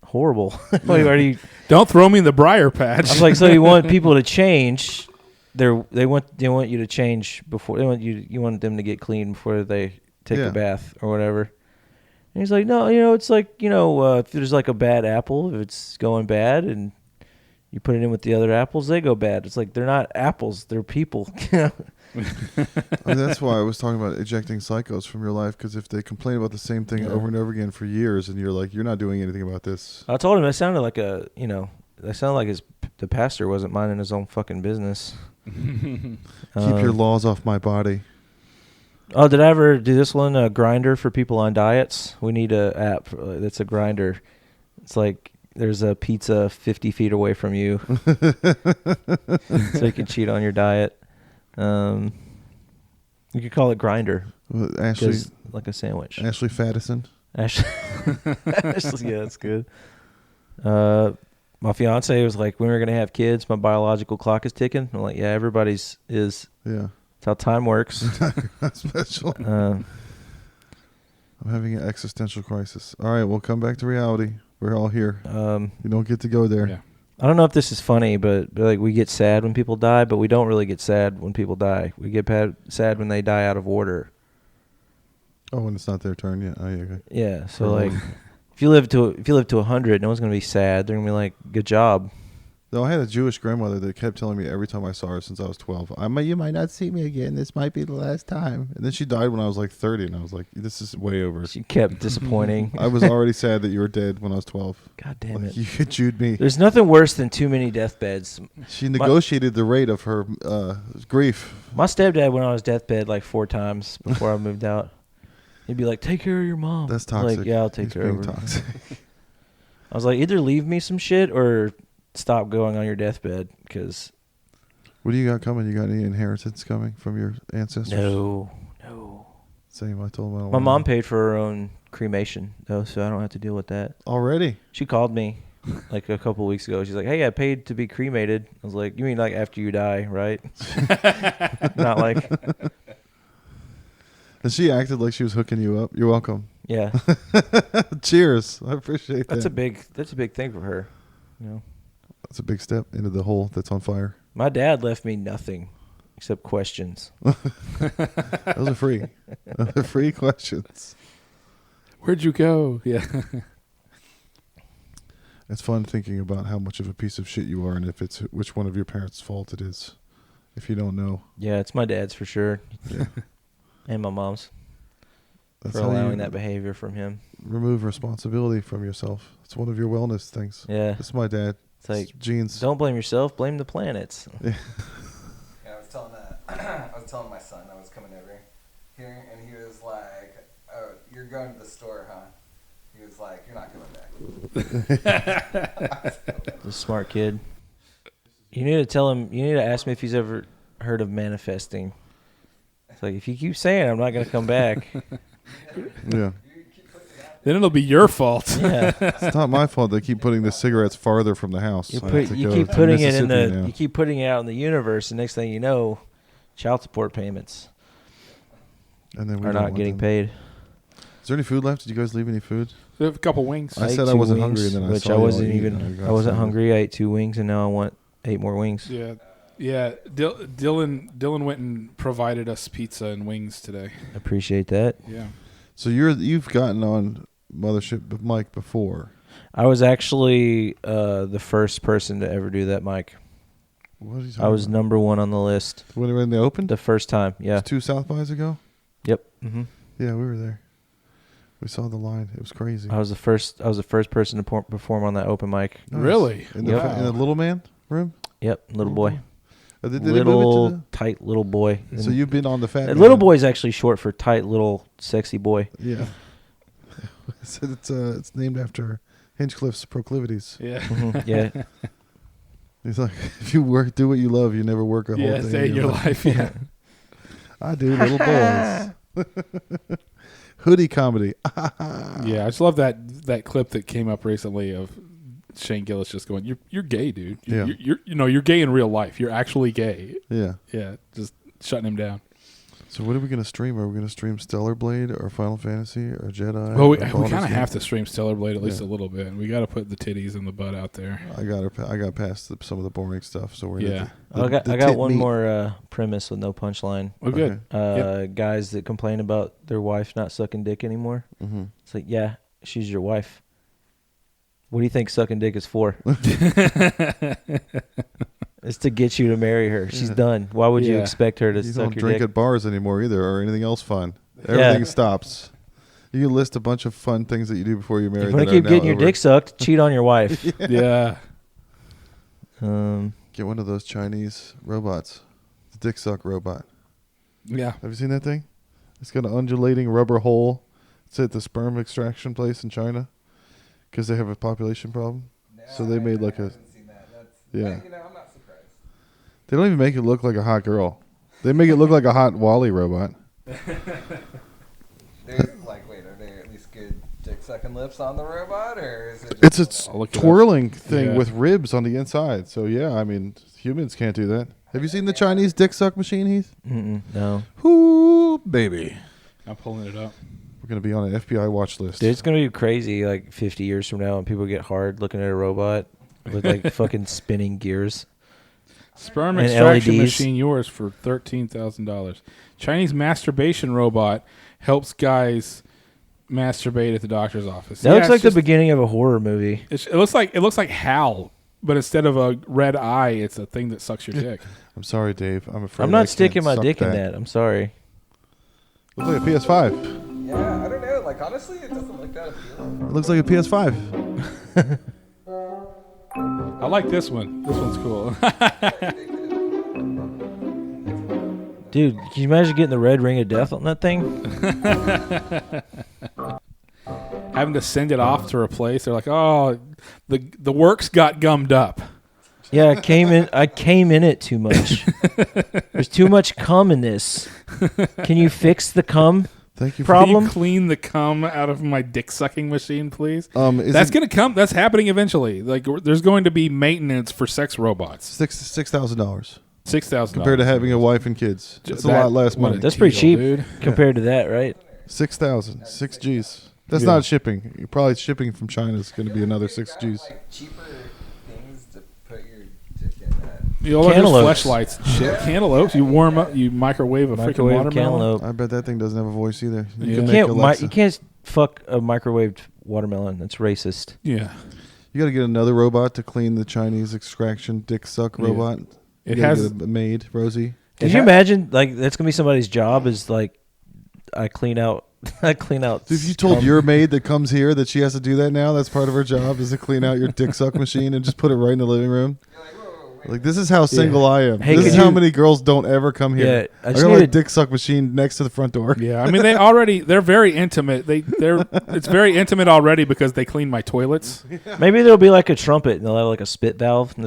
horrible. Wait, don't throw me in the briar patch. I was like, so you want people to change? They want you to change before you want them to get clean before they take a bath or whatever. And he's like, no, it's like, if there's like a bad apple, if it's going bad and you put it in with the other apples, they go bad. It's like, they're not apples, they're people. That's why I was talking about ejecting psychos from your life, because if they complain about the same thing over and over again for years and you're like, you're not doing anything about this. I told him it sounded like the pastor wasn't minding his own fucking business. Keep your laws off my body. Oh, did I ever do this one? A grinder for people on diets. We need a app that's a grinder. It's like there's a pizza 50 feet away from you, so you can cheat on your diet. You could call it grinder. Ashley, like a sandwich. Ashley Fattison. Ashley, yeah, that's good. My fiance was like, when we're going to have kids, my biological clock is ticking. I'm like, yeah, everybody's is. Yeah. That's how time works. That's special. I'm having an existential crisis. All right, we'll come back to reality. We're all here. You don't get to go there. Yeah. I don't know if this is funny, but like we get sad when people die, but we don't really get sad when people die. We get sad when they die out of order. Oh, when it's not their turn, yeah. Oh, yeah. Okay. Yeah. So like. If you live to 100, no one's gonna be sad. They're gonna be like, "Good job." Though I had a Jewish grandmother that kept telling me every time I saw her since I was 12, "You might not see me again. This might be the last time." And then she died when I was like 30, and I was like, "This is way over." She kept disappointing. I was already sad that you were dead when I was 12. God damn it! You Jewed me. There's nothing worse than too many deathbeds. She negotiated the rate of her grief. My stepdad went on his deathbed like 4 times before I moved out. He'd be like, "Take care of your mom." That's toxic. Like, yeah, I'll take care of her. Toxic. I was like, either leave me some shit or stop going on your deathbed. Because what do you got coming? You got any inheritance coming from your ancestors? No. Same. I told him. My mom paid for her own cremation though, so I don't have to deal with that. Already? She called me like a couple weeks ago. She's like, "Hey, I paid to be cremated." I was like, "You mean like after you die, right?" Not like, And she acted like she was hooking you up. You're welcome. yeah. Cheers. I appreciate That's that. That's a big thing for her. You know, That's a big step into the hole that's on fire. my dad left me nothing except questions. Those are free. They're free questions. Where'd you go? Yeah. It's fun thinking about how much of a piece of shit you are and if it's which one of your parents' fault it is. If you don't know. Yeah, it's my dad's for sure. Yeah. And my mom's That's for how allowing you that behavior from him. remove responsibility from yourself. It's one of your wellness things. Yeah. It's my dad. It's like, genes. don't blame yourself, blame the planets. Yeah, I was telling I was telling my son I was coming over here, and he was like, "Oh, you're going to the store, huh?" He was like, "You're not coming back." The smart kid. You need to tell him, you need to ask me if he's ever heard of manifesting. It's like, if you keep saying I'm not going to come back. Yeah. Then it'll be your fault. Yeah. It's not my fault they keep putting the cigarettes farther from the house. You, I have to you go keep to putting it in Mississippi the, now. you keep putting it out in the universe, and next thing you know, child support payments And then we are don't not want getting them. paid. Is there any food left? Did you guys leave any food? We have a couple wings. I ate said I 2 wasn't wings, hungry, and then I which saw I y'all wasn't eat, even. and I got I wasn't some. hungry. I ate 2 wings, and now I want 8 more wings. Yeah. Yeah. Dylan went and provided us pizza and wings today. Appreciate that. Yeah. So you've gotten on Mothership Mike before. I was actually the first person to ever do that, Mike. What are you talking I was about? number 1 on the list When they opened? the first time. It Yeah. was 2 South Bys ago? Yep. Mm-hmm. Yeah, we were there. We saw the line. It was crazy. I was the first person to perform on that open mic. Nice. Really? In the, Wow. in the little man room? Yep, little boy. Did they move Little it to tight little boy. so you've been on the fat man. Little boy is actually short for tight little sexy boy. Yeah. So it's named after Hinchcliffe's proclivities. Yeah. Mhm, yeah. He's like, if you do what you love, you never work a whole Yeah. day. Stay in your life. Yeah. I do, little boys. Hoodie comedy. Yeah. I just love that clip that came up recently of Shane Gillis just going, "You're gay, dude. Yeah. You're gay in real life. You're actually gay." Yeah. Yeah. Just shutting him down. So what are we going to stream? Are we going to stream Stellar Blade or Final Fantasy or Jedi? Well, we or kind Baldur's of Gate? have to stream Stellar Blade at least Yeah. a little bit. We got to put the titties and the butt out there. I got past some of the boring stuff. So we're Yeah. I got tit one meat. more premise with no punchline. Oh, good. Guys that complain about their wife not sucking dick anymore. Mm-hmm. It's like, yeah, she's your wife. What do you think sucking dick is for? It's to get you to marry her. She's Yeah. done. Why would you Yeah. expect her to You suck don't your drink dick? at bars anymore either, or anything else fun. Everything stops. You can list a bunch of fun things that you do before you're If married. you want that to keep are getting now your over. dick sucked, cheat on your wife. Yeah. Get one of those Chinese robots. The dick suck robot. Yeah. Have you seen that thing? It's got an undulating rubber hole. It's at the sperm extraction place in China because they have a population problem. So they made like a. haven't seen that. Yeah. I'm not surprised. They don't even make it look like a hot girl. They make it look like a hot Wally robot. There's like, wait, are there at least good dick sucking lips on the robot, or is it? It's Just a I'll look it up. twirling thing Yeah. with ribs on the inside. So yeah, I mean, humans can't do that. Have you seen the Chinese dick suck machine, Heath? No. Ooh, baby. I'm pulling it up. We're gonna be on an FBI watch list. Dude, it's going to be crazy like 50 years from now when people get hard looking at a robot with like fucking spinning gears. Sperm And extraction LEDs. machine yours for $13,000. Chinese masturbation robot helps guys masturbate at the doctor's office. That Yeah, looks it's like the just- beginning of a horror movie. It looks like Hal, but instead of a red eye, it's a thing that sucks your dick. I'm sorry, Dave. I'm afraid I'm I not can't sticking my suck dick in that. I'm sorry. Looks like a PS5. yeah, I don't know. Like honestly, it doesn't look that appealing. It looks like a PS5. I like this one. This one's cool. Dude, can you imagine getting the red ring of death on that thing? Having to send it off to replace. They're like, oh, the works got gummed up. Yeah, I came in it too much. There's too much cum in this. Can you fix the cum? Thank you. Problem? Can you clean the cum out of my dick sucking machine, please? Is That's it gonna come. That's happening eventually. Like there's going to be maintenance for sex robots. $6,000 $6,000 compared to having a wife and kids. That's a That- lot less what a money. That's pretty cheap dude. compared to that, right? 6,000, 6 G's. That's Yeah. not shipping. Probably shipping from China is going to be another 6 G's. Like cheaper things to put your dick in that. You know, there's Cantaloupes. fleshlights and shit. Cantaloupes. You warm up. You microwave a freaking Microwave watermelon. cantaloupe. I bet that thing doesn't have a voice either. Yeah. You You can make can't. Alexa. You can't fuck a microwaved watermelon. That's racist. Yeah. You got to get another robot to clean the Chinese extraction dick suck Yeah. robot. It You gotta has. get a maid, Rosie. Could you imagine? Like that's gonna be somebody's job. Is like, I clean out. I clean out. If you told scum. your maid that comes here that she has to do that now, that's part of her job is to clean out your dick suck machine and just put it right in the living room. Like, this is how single I am. Hey, this is could how you- many girls don't ever come here. Yeah, I I just got need my a- dick suck machine next to the front door. Yeah, I mean they're very intimate. It's very intimate already because they clean my toilets. Maybe there'll be like a trumpet and they'll have like a spit valve. And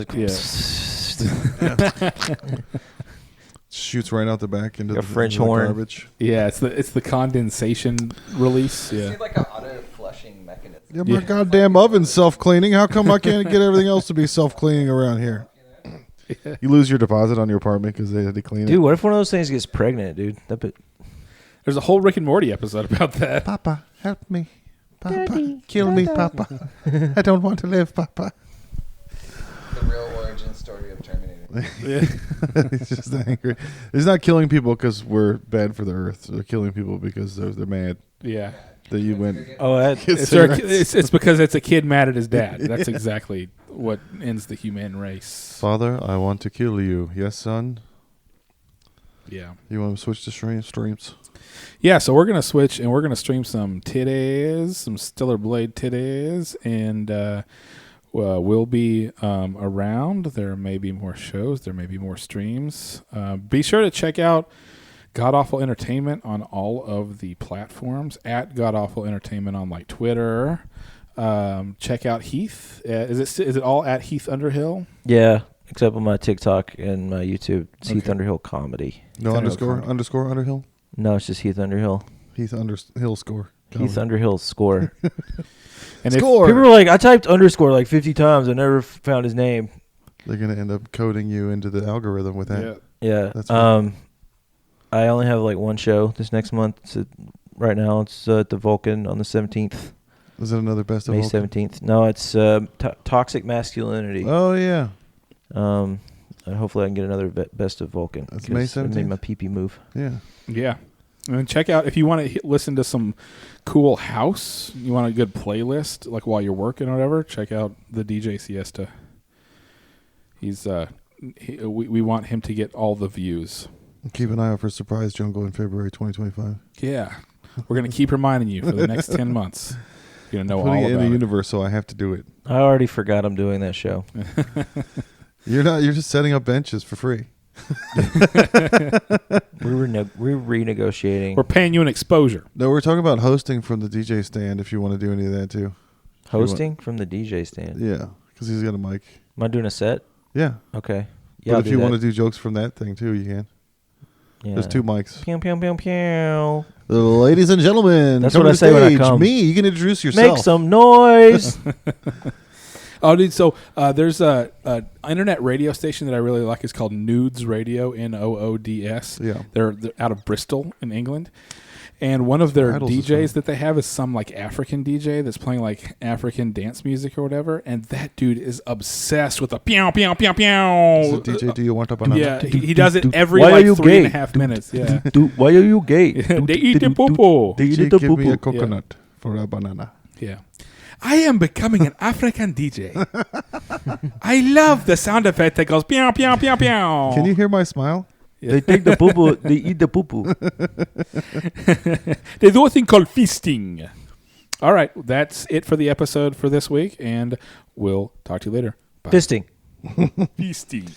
Shoots right out the back into Like the a French into the horn. garbage. Yeah, it's the condensation release. It's Yeah. like an auto flushing mechanism. Yeah, my goddamn oven's self-cleaning. How come I can't get everything else to be self-cleaning around here? You lose your deposit on your apartment because they had to clean it. Dude, what if one of those things gets pregnant, dude? There's a whole Rick and Morty episode about that. Papa, help me. Papa, kill me, Papa. I don't want to live, Papa. The real origin story of Terminator. He's just angry. He's not killing people because we're bad for the earth. They're killing people because they're mad Yeah. that you went. Oh, that, It's because it's a kid mad at his dad. That's exactly what ends the human race. Father, I want to kill you. Yes, son. Yeah. You want to switch to streams? Yeah, so we're going to switch and we're going to stream some titties, some Stellar Blade titties, and we'll be around. There may be more shows. There may be more streams. Be sure to check out God Awful Entertainment on all of the platforms, at God Awful Entertainment on like Twitter. Check out Heath. Is it all at Heath Underhill? yeah, except on my TikTok and my YouTube. It's Heath Underhill Comedy. No Heath underscore Underhill. Underhill. No, it's just Heath Underhill. Heath Underhill score. Heath Underhill score. And Score. People were like, I typed underscore like 50 times. I never found his name. They're gonna end up coding you into the algorithm with that. Yeah. Yeah. That's right. I only have like one show this next month. Right now, it's at the Vulcan on the 17th, Is that another best of May all? 17th. No, it's Toxic Masculinity. Oh yeah. And hopefully I can get another best of Vulcan. That's May 'cause I made 17th? my pee move. Yeah. Yeah. And then check out, if you want to listen to some cool house, you want a good playlist, like while you're working or whatever, check out the DJ Siesta. He's we want him to get all the views. Keep an eye out for Surprise Jungle in February 2025. Yeah. We're going to keep reminding you for the next 10 months. You're going to know Putting all it in about the it. universe, so I have to do it. I already forgot I'm doing that show. You're not. You're just setting up benches for free. We're renegotiating. We're paying you an exposure. No, we're talking about hosting from the DJ stand. If you want to do any of that too. Hosting from the DJ stand. Yeah, because he's got a mic. Am I doing a set? Yeah. Okay. Yeah, But if you want to do jokes from that thing too, you can. yeah. There's 2 mics. Pew, pew, pew, pew. Ladies and gentlemen, That's come what to I the say when I stage. come. Me, you can introduce yourself. Make some noise. Oh, dude. So there's a internet radio station that I really like. It's called Noods Radio, Noods. Yeah. They're out of Bristol in England. And one of their Titles is DJs fun. that they have is some like African DJ that's playing like African dance music or whatever. And that dude is obsessed with the pew, pew, pew, pew. So DJ, do you want a banana? Yeah, he does it every Why are like you 3.5 gay? minutes. Yeah. Dude, why are you gay? They eat the poo-poo. They eat DJ, the give me a poo-poo. coconut for a banana. Yeah. I am becoming an African DJ. I love the sound effect that goes pew, pew, pew, pew. Can you hear my smile? They take the poo-poo. They eat the poo-poo. They do a thing called feasting. All right, that's it for the episode for this week, and we'll talk to you later. Bye. Fisting. Feasting.